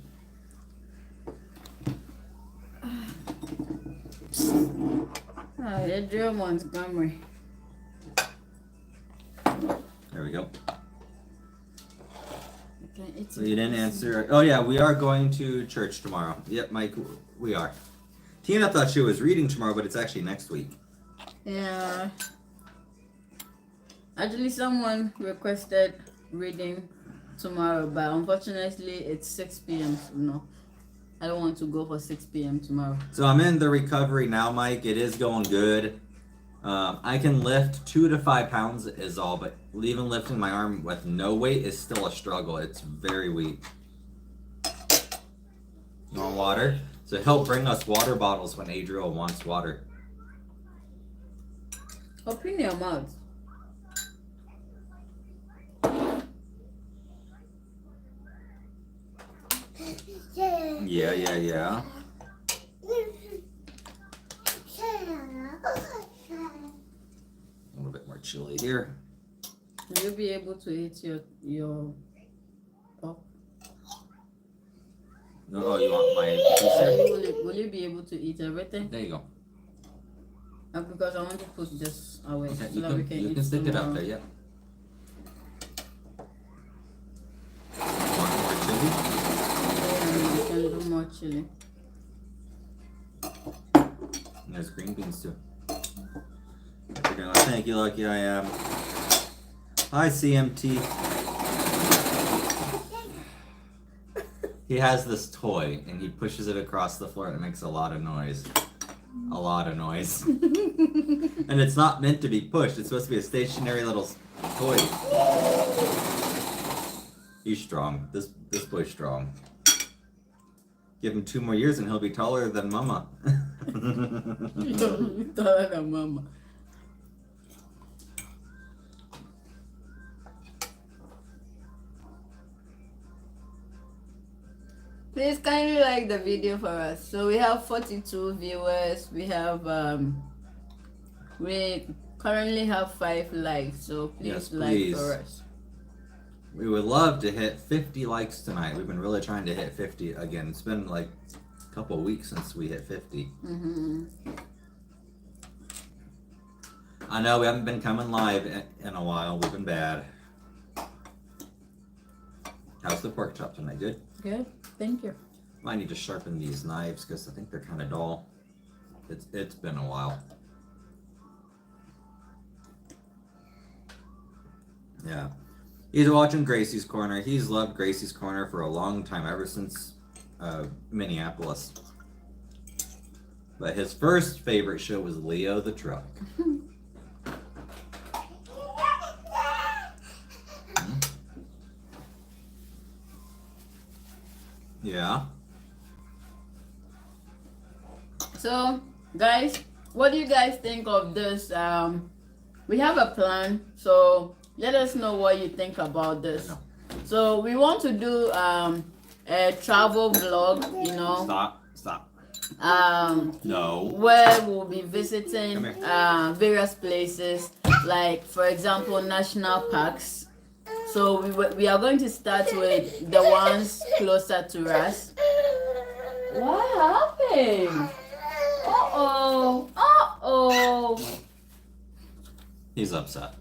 Oh, the drill Montgomery. There we go. Okay, it's So you didn't answer. Oh yeah, we are going to church tomorrow. Yep, Mike, we are. Tina thought she was reading tomorrow, but it's actually next week. Yeah. Actually, someone requested reading tomorrow, but unfortunately it's 6 p.m. So no, I don't want to go for 6 p.m. tomorrow. So I'm in the recovery now, Mike. It is going good. I can lift 2 to 5 pounds is all, but even lifting my arm with no weight is still a struggle. It's very weak. You want water? So he'll bring us water bottles when Adriel wants water. Open your mouth. Yeah. A little bit more chili here. Will you be able to eat your pop? Oh, you want my piece here? Will you be able to eat everything? There you go. Because I want to put this away Okay, so that we can you eat can stick it up tomorrow. there, yeah. Want more chili? Yeah, we can do more chili. And there's green beans too. Thank you, Lucky I am. Hi, CMT. He has this toy and he pushes it across the floor and it makes a lot of noise. A lot of noise. And it's not meant to be pushed. It's supposed to be a stationary little toy. He's strong. This boy's strong. Give him 2 more years and he'll be taller than Mama. He'll be taller than Mama. Please kindly like the video for us. So we have 42 viewers. We currently have 5 likes. So please Yes, like please. for us. We would love to hit 50 likes tonight. We've been really trying to hit 50 again. It's been like a couple of weeks since we hit 50. I know we haven't been coming live in a while. We've been bad. How's the pork chop tonight? Good? Good. Thank you. Might need to sharpen these knives because I think they're kind of dull. It's been a while. Yeah. He's watching Gracie's Corner. He's loved Gracie's Corner for a long time, ever since Minneapolis. But his first favorite show was Leo the Truck. Yeah. So, guys, what do you guys think of this? We have a plan, so let us know what you think about this. So, we want to do a travel vlog, you know. Stop. No. Where we'll be visiting various places, like, for example, national parks. So we are going to start with the ones closer to us. What happened? Uh-oh. He's upset.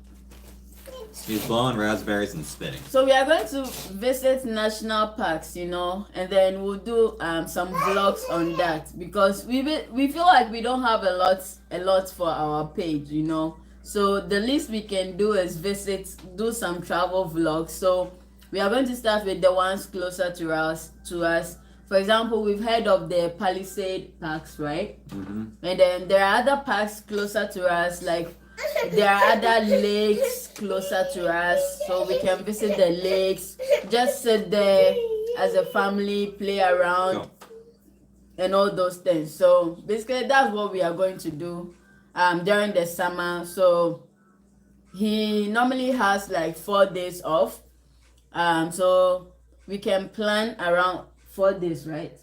He's blowing raspberries and spitting. So we are going to visit national parks, you know, and then we'll do some vlogs on that, because we feel like we don't have a lot for our page, you know. So the least we can do is do some travel vlogs. So we are going to start with the ones closer to us. For example, we've heard of the Palisade parks, right? And then there are other parks closer to us, like there are other lakes closer to us, so we can visit the lakes, just sit there as a family, play around, and all those things. So basically that's what we are going to do during the summer. So he normally has like 4 days off, so we can plan around 4 days, right?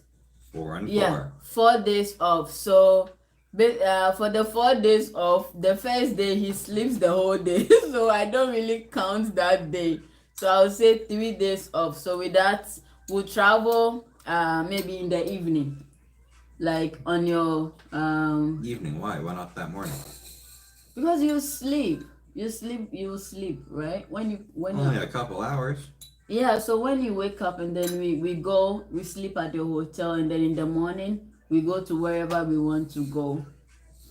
4 and 4. Yeah, 4 days off. So for the 4 days off, the first day he sleeps the whole day. So I don't really count that day. So I'll say 3 days off. So with that, we'll travel maybe in the evening, like on your Evening? Why not that morning? because you sleep, right? When Only a couple hours. Yeah, so when you wake up and then we sleep at the hotel, and then in the morning we go to wherever we want to go,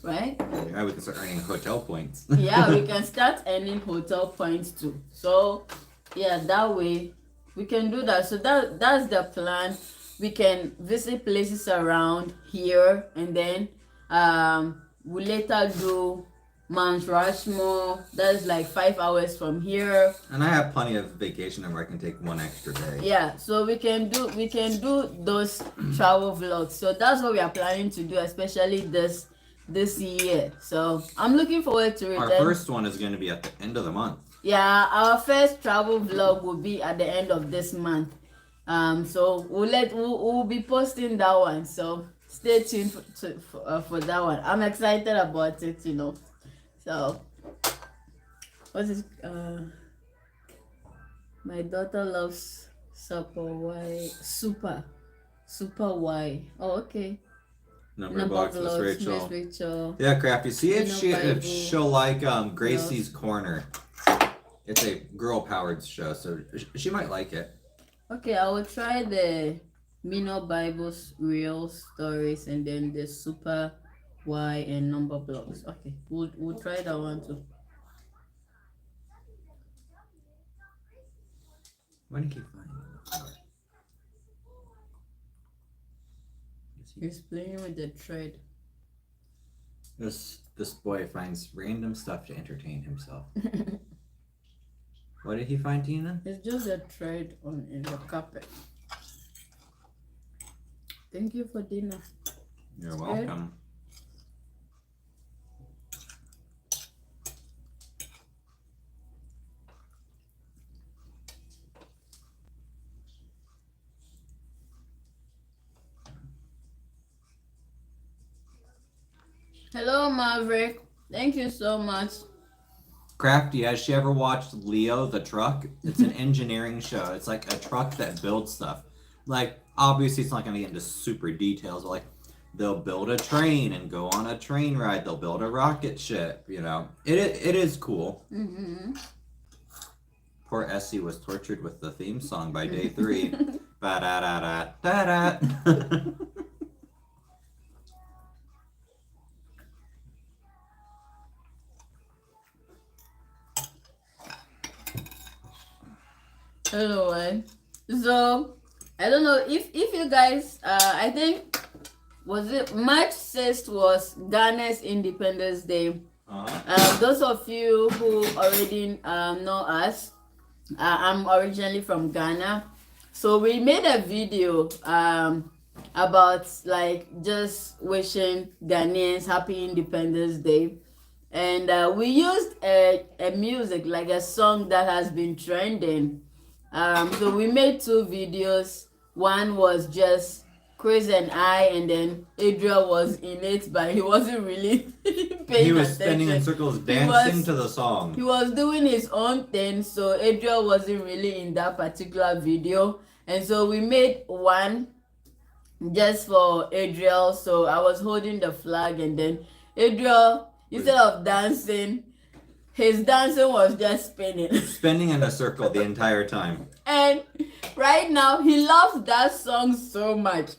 right? Yeah, we can start earning hotel points. Yeah, we can start earning hotel points too. So yeah, that way we can do that. So that's the plan. We can visit places around here, and then we later do Mount Rushmore. That's like 5 hours from here. And I have plenty of vacation where I can take one extra day. Yeah, so we can do those travel vlogs. So that's what we are planning to do, especially this year. So I'm looking forward to it. Our first one is going to be at the end of the month. Yeah, our first travel vlog will be at the end of this month. So we'll be posting that one. So stay tuned for that one. I'm excited about it, you know. So what is my daughter loves super Y. Oh, okay. Number box, Miss Rachel. Miss Rachel. Yeah, Crafty. See if Bible. she'll like Gracie's Corner. It's a girl-powered show, so she might like it. Okay, I will try the Mino Bible's real stories and then the Super Y and number blocks. Okay, we'll try that one too. Why do you keep finding it? He's playing with the thread. This boy finds random stuff to entertain himself. What did he find, Tina? It's just a thread in the carpet. Thank you for dinner. You're welcome. Hello, Maverick. Thank you so much. Crafty, has she ever watched Leo the Truck? It's an engineering show. It's like a truck that builds stuff. Like, obviously it's not going to get into super details, but like, they'll build a train and go on a train ride. They'll build a rocket ship, you know. It is cool. Mm-hmm. Poor Essie was tortured with the theme song by day 3. Ba-da-da-da-da-da. Hello, so I don't know if you guys I think was it March 6th was Ghana's Independence Day. Those of you who already know us, I'm originally from Ghana, so we made a video about like just wishing Ghanaians happy Independence Day, and we used a music, like a song that has been trending. So we made 2 videos. One was just Chris and I, and then Adriel was in it, but he wasn't really paying He was attention. spinning in circles, dancing to the song. He was doing his own thing, so Adriel wasn't really in that particular video. And so we made one just for Adriel. So I was holding the flag, and then Adriel, instead of dancing, his dancing was just spinning. Spinning in a circle the entire time. And right now, he loves that song so much.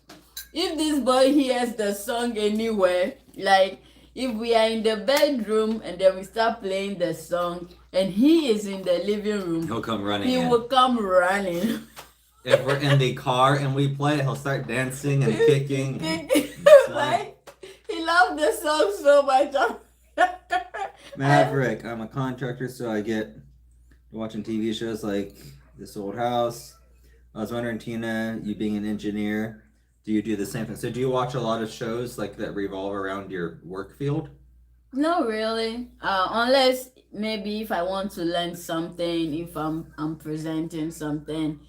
If this boy hears the song anywhere, like if we are in the bedroom and then we start playing the song and he is in the living room, He'll come running he in. will come running. If we're in the car and we play it, he'll start dancing and kicking. Like, he loved the song so much. Maverick, I'm a contractor, so I get watching TV shows like This Old House. I was wondering, Tina, you being an engineer, do you do the same thing? So do you watch a lot of shows like that revolve around your work field? No, really. Unless maybe if I want to learn something, if I'm presenting something.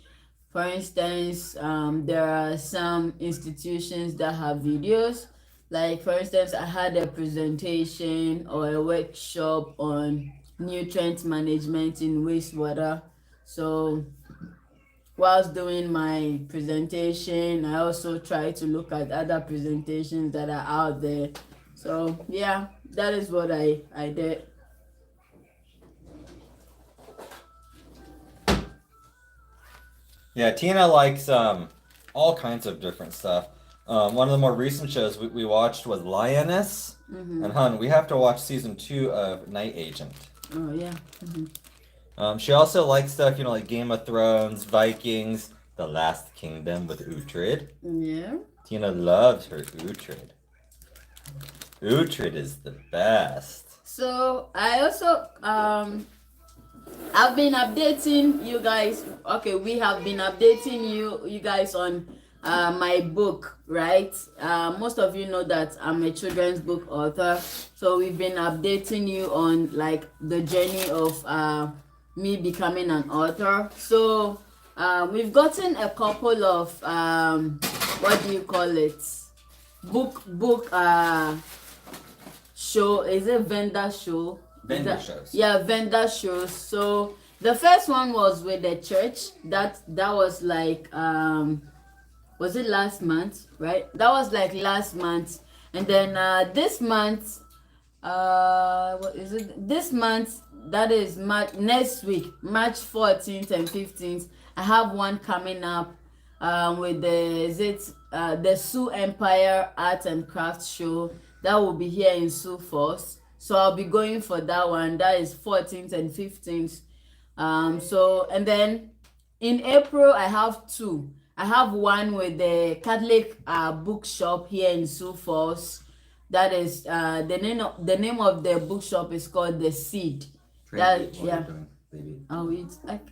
For instance, there are some institutions that have videos. Like, for instance, I had a presentation or a workshop on nutrient management in wastewater. So whilst doing my presentation, I also try to look at other presentations that are out there. So yeah, that is what I did. Yeah, Tina likes all kinds of different stuff. One of the more recent shows we watched was Lioness. Mm-hmm. And hun, we have to watch season 2 of Night Agent. Oh yeah. Mm-hmm. She also likes stuff, like Game of Thrones, Vikings, The Last Kingdom with Uhtred. Yeah. Tina loves her Uhtred. Uhtred is the best. So I also I've been updating you guys. Okay, we have been updating you guys on my book, right? Most of you know that I'm a children's book author, so we've been updating you on like the journey of me becoming an author. So we've gotten a couple of what do you call it? Book show. Is it vendor show? Vendor shows. Yeah, vendor shows. So the first one was with the church. That was like was it last month, right? That was like last month. And then this month, what is it? This month, that is next week, March 14th and 15th. I have one coming up with the Sioux Empire Art and Crafts Show. That will be here in Sioux Falls. So I'll be going for that one. That is 14th and 15th. So, and then in April, I have two. I have one with the Catholic bookshop here in Sioux Falls. That is the name of the bookshop is called The Seed. Yeah. Oh, it's like.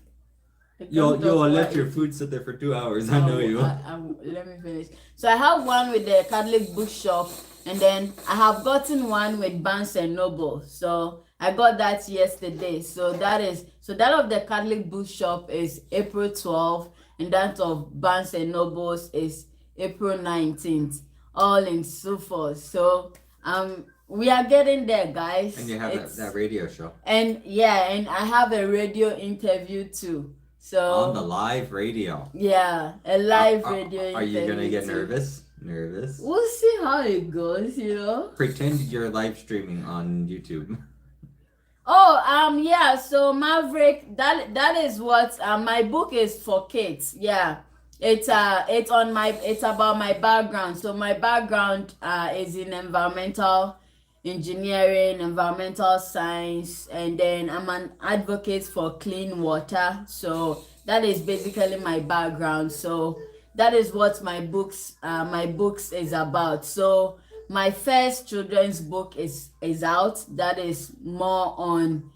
You'll let your food sit there for 2 hours. I know you. Let me finish. So I have one with the Catholic bookshop, and then I have gotten one with Barnes and Noble. So I got that yesterday. So that of the Catholic bookshop is April 12th, and that of Barnes and Nobles is April 19th. All in Sioux Falls. So we are getting there, guys. And you have that radio show. And yeah, and I have a radio interview too. So on the live radio. Yeah, a live radio interview. Are you gonna get nervous? We'll see how it goes, Pretend you're live streaming on YouTube. Oh, yeah, so Maverick, that is what my book is for kids. Yeah. It's about my background. So my background is in environmental engineering, environmental science, and then I'm an advocate for clean water. So that is basically my background. So that is what my books is about. So my first children's book is out. That is more on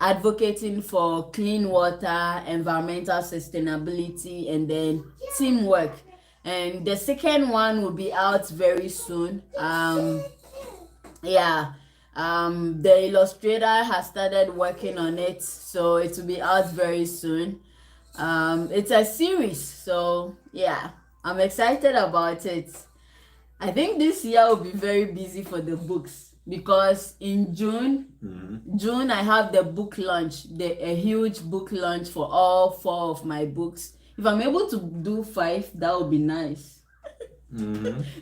advocating for clean water, environmental sustainability, and then teamwork. And the second one will be out very soon. The illustrator has started working on it, so it will be out very soon. It's a series, so yeah, I'm excited about it. I think this year will be very busy for the books because in June, I have the book launch, a huge book launch for all 4 of my books. If I'm able to do 5, that would be nice.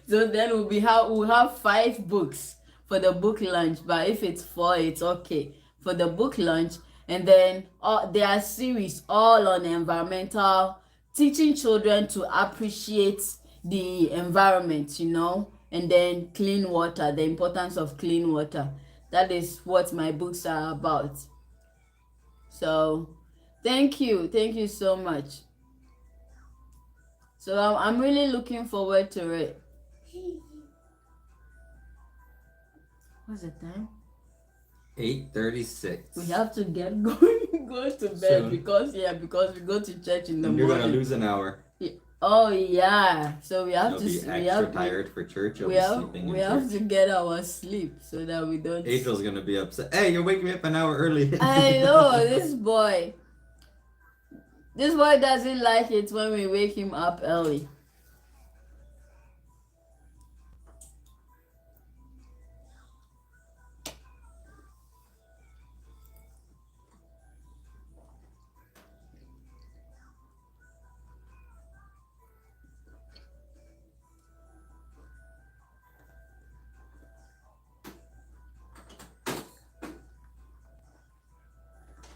So then we'll have 5 books for the book launch, but if it's 4, it's okay for the book launch. And then there are series all on environmental, teaching children to appreciate the environment, and then clean water, the importance of clean water. That is what my books are about. So thank you so much. So I'm really looking forward to it. What's the time? 8:36. We have to get going, go to bed soon. because we go to church in the morning. You're gonna lose an hour. Oh yeah, so we have You'll to. Be extra tired for church. We have to get our sleep so that we don't. Angel's gonna be upset. Hey, you're waking me up an hour early. I know this boy. This boy doesn't like it when we wake him up early.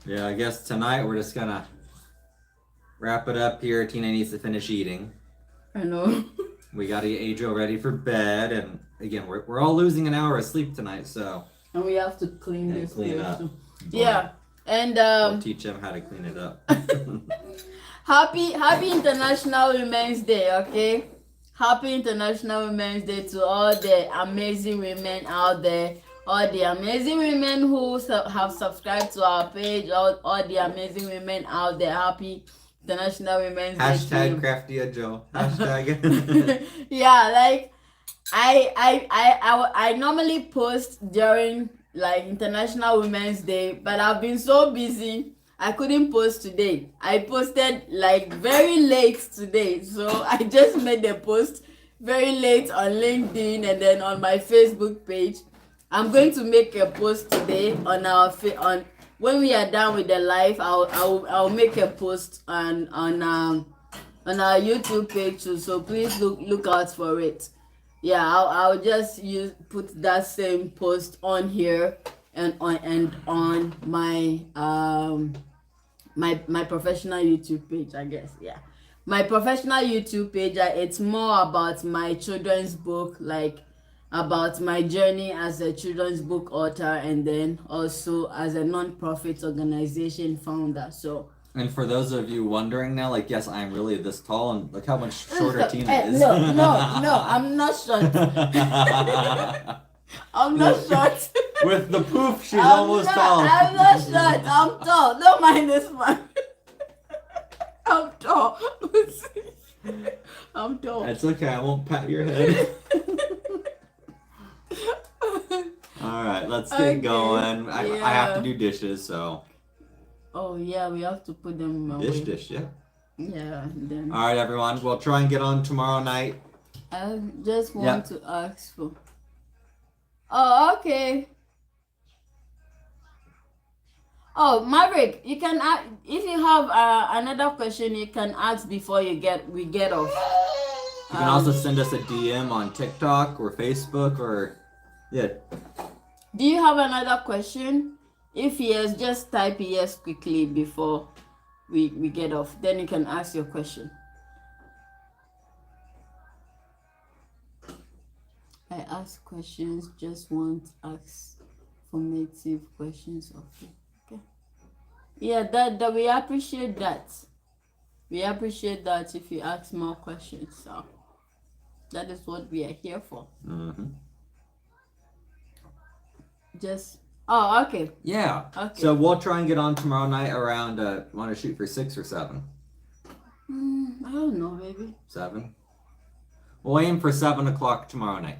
Yeah, I guess tonight we're just gonna wrap it up here. Tina needs to finish eating. I know. We gotta get Adriel ready for bed, and again, we're all losing an hour of sleep tonight, so. And we have to clean this clean place up. too. Yeah. And We'll teach them how to clean it up. happy International Women's Day, okay? Happy International Women's Day to all the amazing women out there, all the amazing women who have subscribed to our page, all the amazing women out there. Happy International Women's Day. Hashtag Crafty Joe. Hashtag. Yeah, like I normally post during like International Women's Day, but I've been so busy I couldn't post today. I posted like very late today, so I just made the post very late on LinkedIn and then on my Facebook page. I'm going to make a post today on our on when we are done with the live. I'll make a post on our YouTube page too. So please look out for it. Yeah, I'll just put that same post on here and on my my professional YouTube page, I guess. Yeah, my professional YouTube page, it's more about my children's book, like about my journey as a children's book author, and then also as a non-profit organization founder. So, and for those of you wondering now, like, yes, I'm really this tall, and look how much shorter Tina is. No, I'm not short. I'm not short. With the poof, she's almost tall. I'm not short. I'm tall. Don't mind this one. I'm tall. I'm tall. It's okay. I won't pat your head. All right, let's get going. I have to do dishes, so. Oh yeah, we have to put them away. Dish, yeah. Yeah. Then. All right, everyone. We'll try and get on tomorrow night. I just want to ask for. Oh, okay. Oh, Maverick, you can ask, if you have another question, you can ask before we get off. You can also send us a DM on TikTok or Facebook or yeah. Do you have another question? If yes, just type yes quickly before we get off. Then you can ask your question. I ask questions, just want to ask formative questions of you. Okay. Yeah, that we appreciate that. We appreciate that if you ask more questions. So that is what we are here for. Mm-hmm. Just okay. Yeah. Okay. So we'll try and get on tomorrow night around. Want to shoot for 6 or 7? I don't know, maybe 7. We'll aim for 7 o'clock tomorrow night,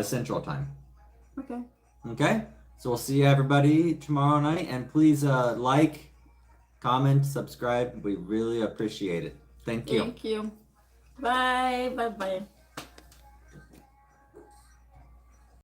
Central Time. Okay. Okay. So we'll see everybody tomorrow night, and please like, comment, subscribe. We really appreciate it. Thank you. Thank you. Bye. Bye.